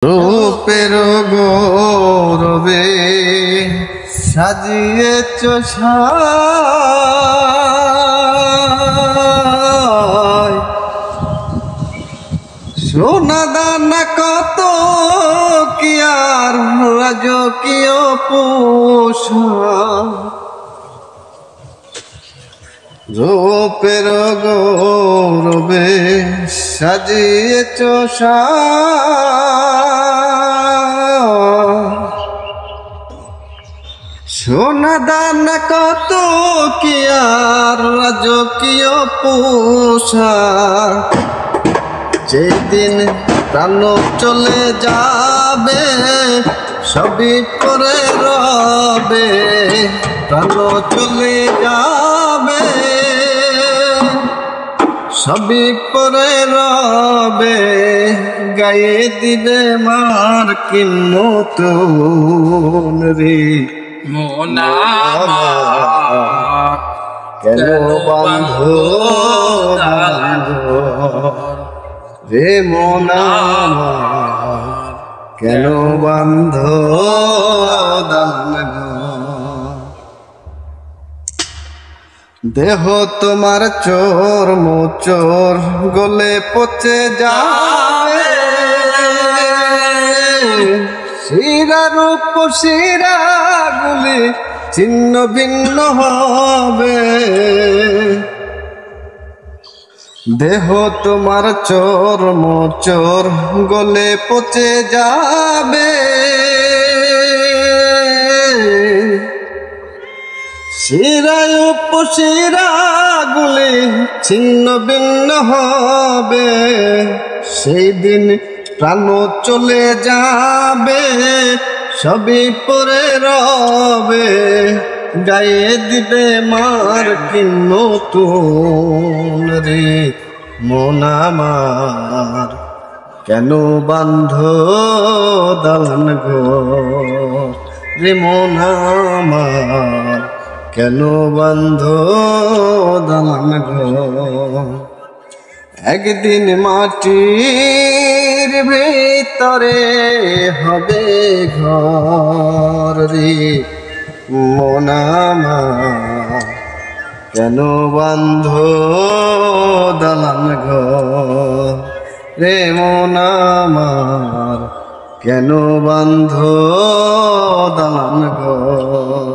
রূপের গৌরবে সাজিয়েছ সায়, সোনা দানা কত কি আর রাজকীয় পোশাক। রূপের গৌরবে সাজিয়েছ সায়, সোনা দানা কত কি আর রাজকীয় পোশাক। যেদিন প্রাণ চলে যাবে সবই পরে রবে, প্রাণ চলে যাবে সবই পরে রবে, গায়ে দিবে মার কি নতুন রে মন আমার কেন বাঁধো রে মন আমার কেন বাঁধো দান দেহ তোমার চোর মোচোর গলে পচে যাবে, শিরা রূপ শিরা গুলি ছিন্ন ভিন্ন হবে। দেহ তোমার চোর মোচোর গলে পচে যাবে, শিরায় উপশিরা গুলি ছিন্ন ভিন্ন হবে। সেই দিন প্রাণ চলে যাবে সবই পরে রবে, গায়ে দিবে মার কি নতুন রে মন আমার কেন বান্ধ দালান ঘর রে মন আমার কেন বান্ধ দালান ঘর। একদিন মাটির ভিতরে হবে ঘর রে মন আমার কেন বান্ধ দালান ঘর রে মন আমার কেন বান্ধ দালান ঘর।